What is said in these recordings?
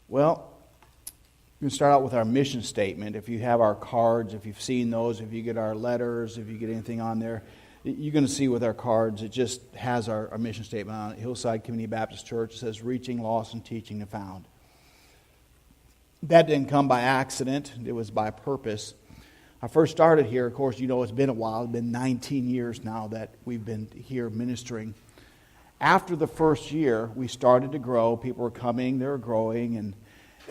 Well, we're going to start out with our mission statement. If you have our cards, if you've seen those, if you get our letters, if you get anything on there, you're going to see with our cards, it just has our mission statement on it. Hillside Community Baptist Church. It says, reaching lost and teaching the found. That didn't come by accident. It was by purpose. I first started here, of course, you know it's been a while. It's been 19 years now that we've been here ministering. After the first year, we started to grow. People were coming, they were growing, and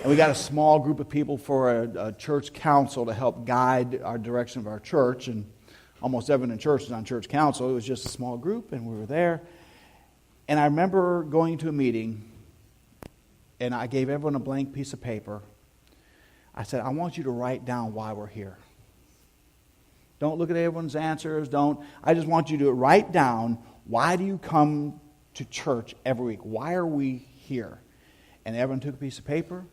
we got a small group of people for a church council to help guide our direction of our church. And almost everyone in church is on church council. It was just a small group, and we were there. And I remember going to a meeting, and I gave everyone a blank piece of paper. I said, I want you to write down why we're here. Don't look at everyone's answers. I just want you to write down, why do you come to church every week? Why are we here? And everyone took a piece of paper,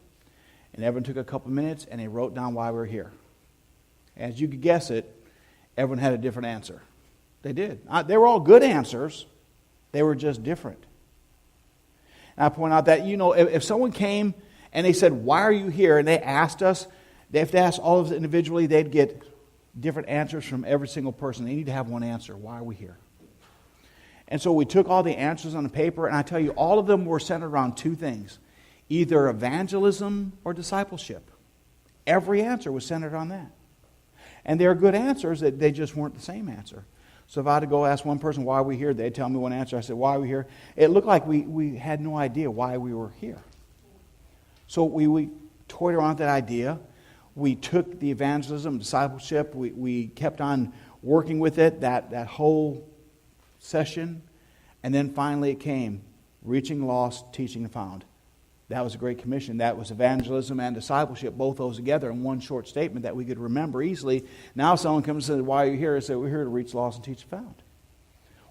and everyone took a couple minutes, and they wrote down why we're here. As you could guess it, everyone had a different answer. They did. They were all good answers. They were just different. And I point out that, if someone came and they said, why are you here? And they asked us, they have to ask all of us individually, they'd get different answers from every single person. They need to have one answer. Why are we here? And so we took all the answers on the paper, and I tell you, all of them were centered around two things. Either evangelism or discipleship. Every answer was centered on that. And they're good answers, that they just weren't the same answer. So if I had to go ask one person, why are we here? They'd tell me one answer. I said, why are we here? It looked like we had no idea why we were here. So we toyed around with that idea. We took the evangelism, discipleship. We kept on working with it, that whole session. And then finally it came, reaching lost, teaching the found. That was a great commission. That was evangelism and discipleship, both those together in one short statement that we could remember easily. Now someone comes and says, why are you here? I say, we're here to reach lost and teach the found.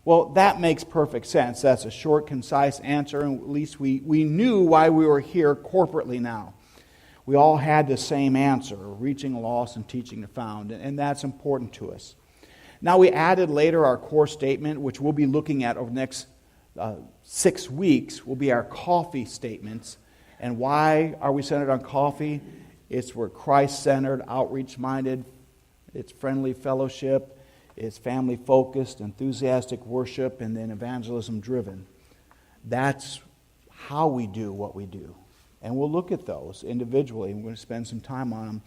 Well, that makes perfect sense. That's a short, concise answer, and at least we knew why we were here corporately now. We all had the same answer, reaching lost and teaching the found, and that's important to us. Now we added later our core statement, which we'll be looking at over the next 6 weeks, will be our coffee statements. And why are we centered on coffee? It's we're Christ-centered, outreach-minded, it's friendly fellowship, it's family-focused, enthusiastic worship, and then evangelism-driven. That's how we do what we do. And we'll look at those individually, and we're going to spend some time on them.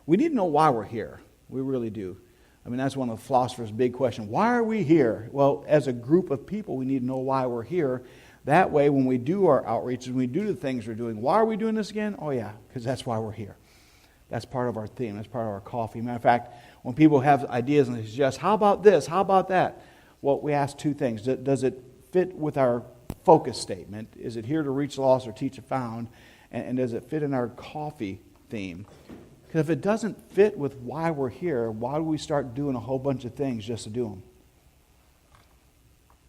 We need to know why we're here. We really do. I mean, that's one of the philosophers' big questions. Why are we here? Well, as a group of people, we need to know why we're here. That way, when we do our outreaches, when we do the things we're doing, why are we doing this again? Oh, yeah, because that's why we're here. That's part of our theme. That's part of our coffee. Matter of fact, when people have ideas and they suggest, how about this? How about that? Well, we ask two things. Does it fit with our focus statement? Is it here to reach lost or teach the found? And does it fit in our coffee theme? Because if it doesn't fit with why we're here, why do we start doing a whole bunch of things just to do them?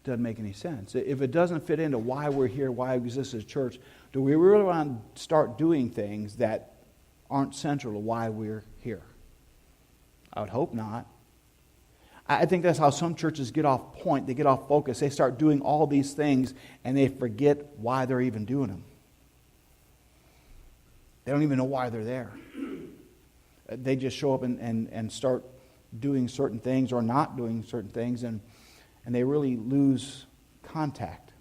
Doesn't make any sense. If it doesn't fit into why we're here, why we exist as a church, do we really want to start doing things that aren't central to why we're here? I would hope not. I think that's how some churches get off point. They get off focus. They start doing all these things and they forget why they're even doing them. They don't even know why they're there. They just show up and start doing certain things or not doing certain things, and they really lose contact.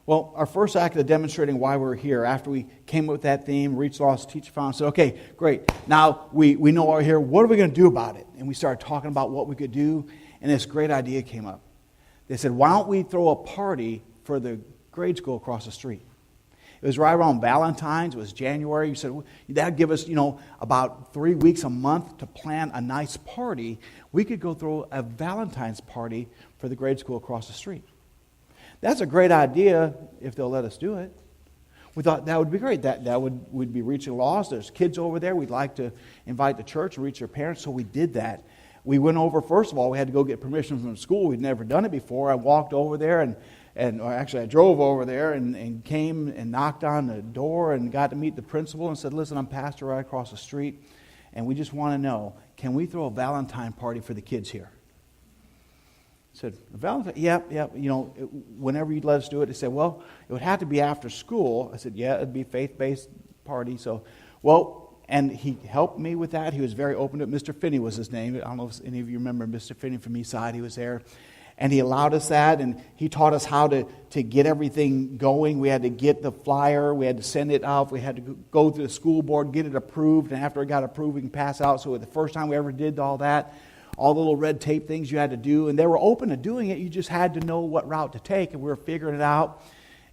Well, our first act of demonstrating why we're here, after we came up with that theme, reach lost, teach found, said, okay, great. Now we know why we're here. What are we going to do about it? And we started talking about what we could do, and this great idea came up. They said, why don't we throw a party for the grade school across the street? It was right around Valentine's. It was January. You said, well, that'd give us, about 3 weeks, a month to plan a nice party. We could go throw a Valentine's party for the grade school across the street. That's a great idea if they'll let us do it. We thought that would be great. We'd be reaching lost. There's kids over there. We'd like to invite the church and reach their parents, so we did that. We went over, first of all, we had to go get permission from the school. We'd never done it before. I walked over there I drove over there and came and knocked on the door and got to meet the principal and said, listen, I'm pastor right across the street, and we just want to know, can we throw a Valentine party for the kids here? I said, Valentine? Yep. Whenever you'd let us do it. They said, well, it would have to be after school. I said, yeah, it'd be a faith-based party. So, and he helped me with that. He was very open to it. Mr. Finney was his name. I don't know if any of you remember Mr. Finney from Eastside. He was there. And he allowed us that, and he taught us how to get everything going. We had to get the flyer. We had to send it out. We had to go through the school board, get it approved. And after it got approved, we can pass out. So the first time we ever did all that, all the little red tape things you had to do, and they were open to doing it. You just had to know what route to take, and we were figuring it out.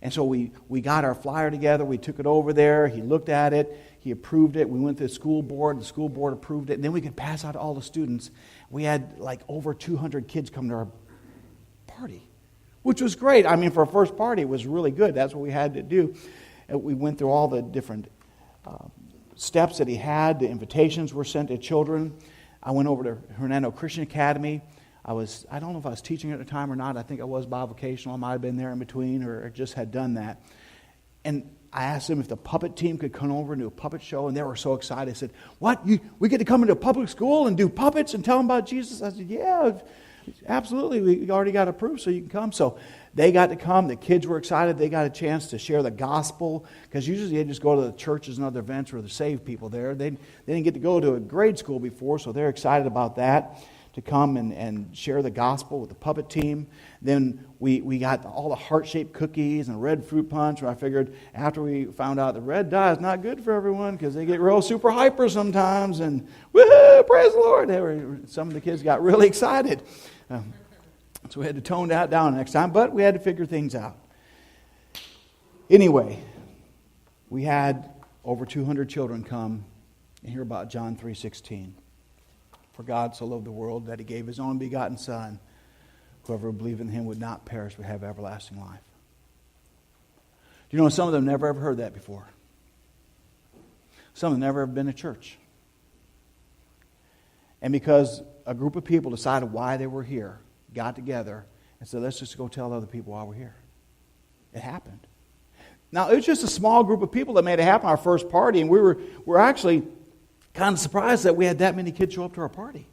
And so we got our flyer together. We took it over there. He looked at it. He approved it. We went to the school board. The school board approved it. And then we could pass out to all the students. We had like over 200 kids come to our party, which was great. I mean, for a first party, it was really good. That's what we had to do. We went through all the different steps that he had. The invitations were sent to children. I went over to Hernando Christian Academy. I don't know if I was teaching at the time or not. I think I was bivocational. I might have been there in between or just had done that. And I asked them if the puppet team could come over and do a puppet show, and they were so excited. I said, what? We get to come into a public school and do puppets and tell them about Jesus? I said, yeah, absolutely. We already got approved, so you can come. So they got to come. The kids were excited. They got a chance to share the gospel, because usually they just go to the churches and other events where they save people there. They didn't get to go to a grade school before, so they're excited about that, to come and share the gospel with the puppet team. Then we got all the heart-shaped cookies and red fruit punch, where I figured after we found out the red dye is not good for everyone because they get real super hyper sometimes, and woohoo, praise the Lord. Some of the kids got really excited. So we had to tone that down next time, but we had to figure things out. Anyway, we had over 200 children come and hear about John 3:16. For God so loved the world that he gave his only begotten Son. Whoever would believe in him would not perish but have everlasting life. Do you know some of them never ever heard that before? Some of them never have been to church. And because a group of people decided why they were here, got together and said, let's just go tell other people why we're here. It happened. Now, it was just a small group of people that made it happen, our first party, and we're actually kind of surprised that we had that many kids show up to our party.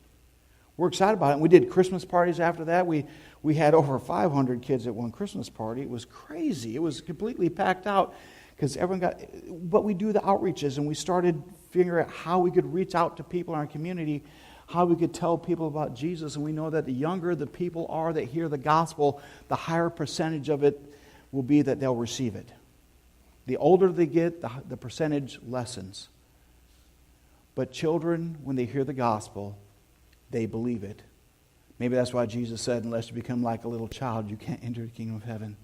We're excited about it. And we did Christmas parties after that. We had over 500 kids at one Christmas party. It was crazy. It was completely packed out because everyone got... But we do the outreaches, and we started figuring out how we could reach out to people in our community, how we could tell people about Jesus. And we know that the younger the people are that hear the gospel, the higher percentage of it will be that they'll receive it. The older they get, the percentage lessens. But children, when they hear the gospel, they believe it. Maybe that's why Jesus said, unless you become like a little child, you can't enter the kingdom of heaven.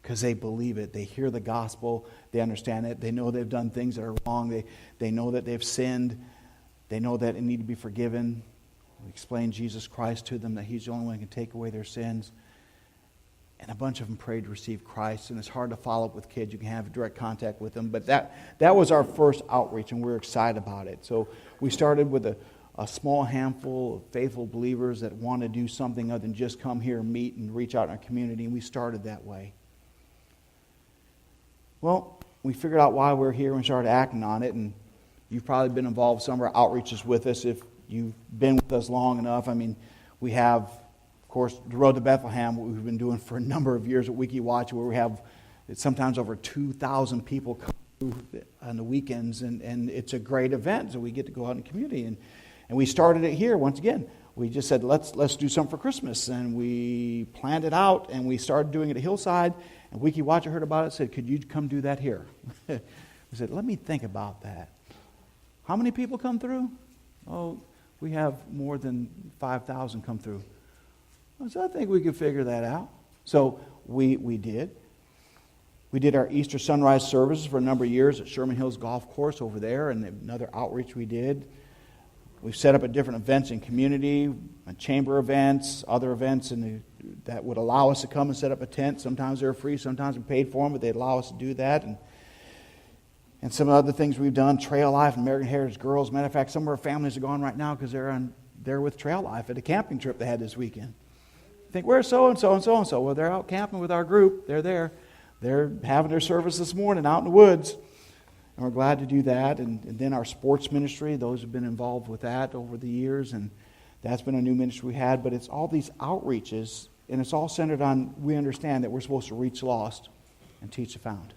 Because they believe it. They hear the gospel. They understand it. They know they've done things that are wrong. They know that they've sinned. They know that they need to be forgiven. We explain Jesus Christ to them, that he's the only one who can take away their sins. And a bunch of them prayed to receive Christ. And it's hard to follow up with kids. You can have direct contact with them. But that was our first outreach, and we're excited about it. So we started with a small handful of faithful believers that want to do something other than just come here and meet and reach out in our community. And we started that way. Well, we figured out why we're here and started acting on it. And you've probably been involved in some of our outreaches with us if you've been with us long enough. I mean, we have... Of course, the Road to Bethlehem, what we've been doing for a number of years at Wiki Watch, where we have sometimes over 2,000 people come through on the weekends, and it's a great event, so we get to go out in the community. And we started it here, once again. We just said, let's do something for Christmas, and we planned it out, and we started doing it at Hillside, and Wiki Watch heard about it and said, could you come do that here? We said, let me think about that. How many people come through? Oh, we have more than 5,000 come through. So I think we could figure that out. So we did. We did our Easter sunrise services for a number of years at Sherman Hills Golf Course over there, and another outreach we did. We've set up at different events in community, chamber events, other events that would allow us to come and set up a tent. Sometimes they're free, sometimes we paid for them, but they'd allow us to do that. And some other things we've done, Trail Life and American Heritage Girls. Matter of fact, some of our families are gone right now because they're with Trail Life at a camping trip they had this weekend. Think, where's so-and-so and so-and-so? Well, they're out camping with our group. They're there. They're having their service this morning out in the woods. And we're glad to do that. And then our sports ministry, those have been involved with that over the years. And That's been a new ministry we had, but it's all these outreaches, and it's all centered on, we understand that we're supposed to reach the lost and teach the found.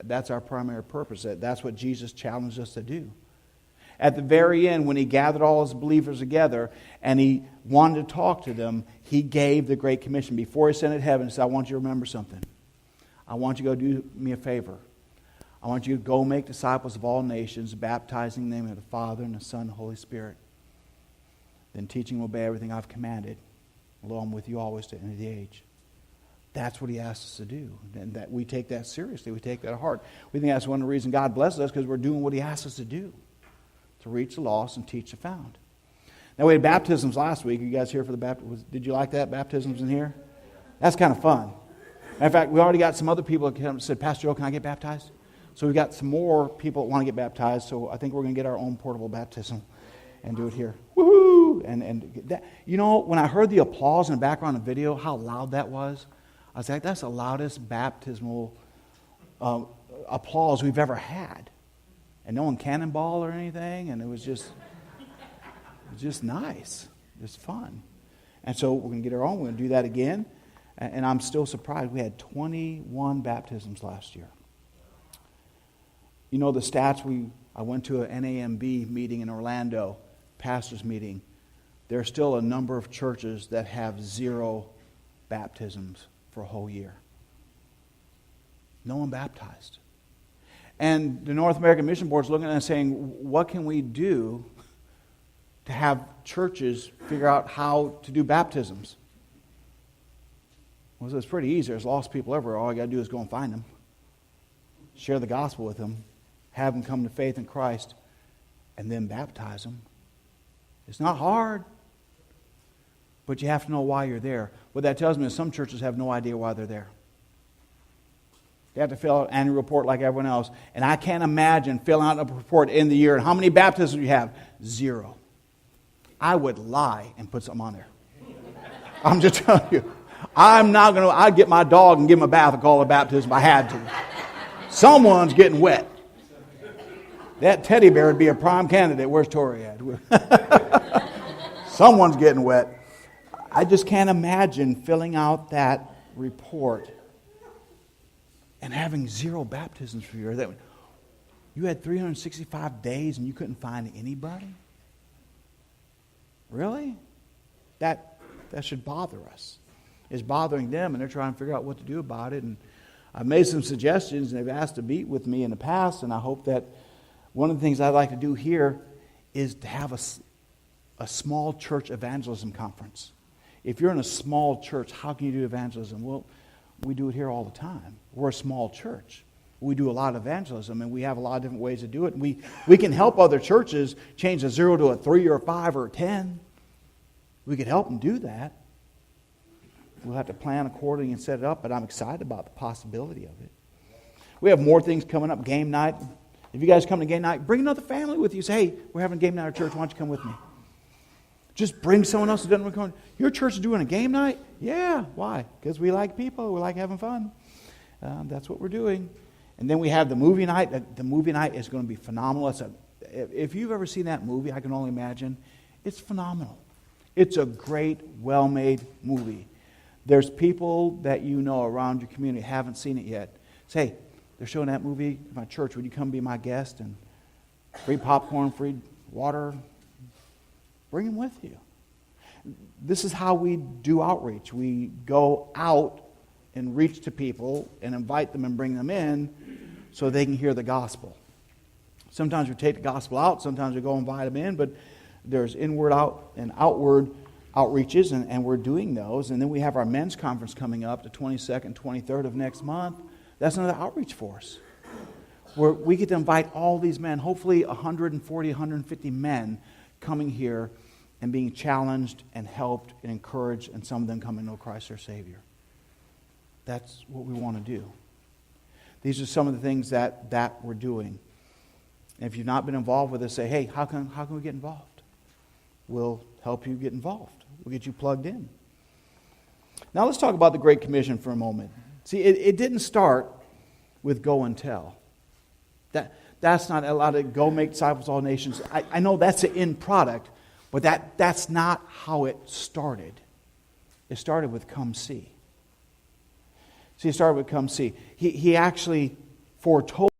That's our primary purpose. That's what Jesus challenged us to do. At the very end, when he gathered all his believers together and he wanted to talk to them, he gave the Great Commission. Before he ascended to heaven, he said, I want you to remember something. I want you to go do me a favor. I want you to go make disciples of all nations, baptizing them in the name of the Father and the Son and the Holy Spirit. Then teaching them to obey everything I've commanded. Lo, I'm with you always to the end of the age. That's what he asked us to do. And that we take that seriously. We take that to heart. We think that's one of the reasons God blesses us, because we're doing what he asked us to do. To reach the lost and teach the found. Now, we had baptisms last week. Are you guys here for the baptism? Did you like that? Baptisms in here? That's kind of fun. Matter of fact, we already got some other people that came and said, Pastor Joe, can I get baptized? So we've got some more people that want to get baptized. So I think we're going to get our own portable baptism and do it here. Woohoo! And that, you know, when I heard the applause in the background of the video, how loud that was, I was like, that's the loudest baptismal applause we've ever had. And no one cannonball or anything, and it was just nice. It was fun. And so we're going to get our own. We're going to do that again. And I'm still surprised. We had 21 baptisms last year. You know the stats, I went to an NAMB meeting in Orlando, pastor's meeting. There are still a number of churches that have 0 baptisms for a whole year. No one baptized. And the North American Mission Board is looking at it and saying, what can we do to have churches figure out how to do baptisms? Well, it's pretty easy. There's lost people everywhere. All you got to do is go and find them. Share the gospel with them. Have them come to faith in Christ. And then baptize them. It's not hard. But you have to know why you're there. What that tells me is some churches have no idea why they're there. They have to fill out an annual report like everyone else. And I can't imagine filling out a report in the year. And how many baptisms do you have? 0. I would lie and put something on there. I'm just telling you. I'd get my dog and give him a bath and call it a baptism if I had to. Someone's getting wet. That teddy bear would be a prime candidate. Where's Tori at? Someone's getting wet. I just can't imagine filling out that report and having 0 baptisms for you. You had 365 days and you couldn't find anybody? Really? That should bother us. It's bothering them, and they're trying to figure out what to do about it. And I've made some suggestions, and they've asked to meet with me in the past, and I hope that one of the things I'd like to do here is to have a small church evangelism conference. If you're in a small church, how can you do evangelism? Well, we do it here all the time. We're a small church. We do a lot of evangelism, and we have a lot of different ways to do it. And we can help other churches change a 0 to a 3 or a 5 or a 10. We could help them do that. We'll have to plan accordingly and set it up, but I'm excited about the possibility of it. We have more things coming up. Game night. If you guys come to game night, bring another family with you. Say, hey, we're having game night at our church. Why don't you come with me? Just bring someone else who doesn't want to come. Your church is doing a game night? Yeah. Why? Because we like people. We like having fun. That's what we're doing. And then we have the movie night. The movie night is going to be phenomenal. If you've ever seen that movie, I can only imagine, it's phenomenal. It's a great, well-made movie. There's people that you know around your community haven't seen it yet. Say, hey, they're showing that movie at my church. Would you come be my guest? And free popcorn, free water. Bring them with you. This is how we do outreach. We go out and reach to people and invite them and bring them in so they can hear the gospel. Sometimes we take the gospel out. Sometimes we go invite them in. But there's inward out and outward outreaches, and we're doing those. And then we have our men's conference coming up the 22nd, 23rd of next month. That's another outreach for us, where we get to invite all these men, hopefully 140, 150 men coming here and being challenged and helped and encouraged, and some of them coming to know Christ their Savior. That's what we want to do. These are some of the things that we're doing. And if you've not been involved with us, say, hey, how can we get involved? We'll help you get involved. We'll get you plugged in. Now let's talk about the Great Commission for a moment. See, it didn't start with go and tell. That's not allowed to go make disciples of all nations. I know that's the end product, But that's not how it started. It started with come see. See, it started with come see. He actually foretold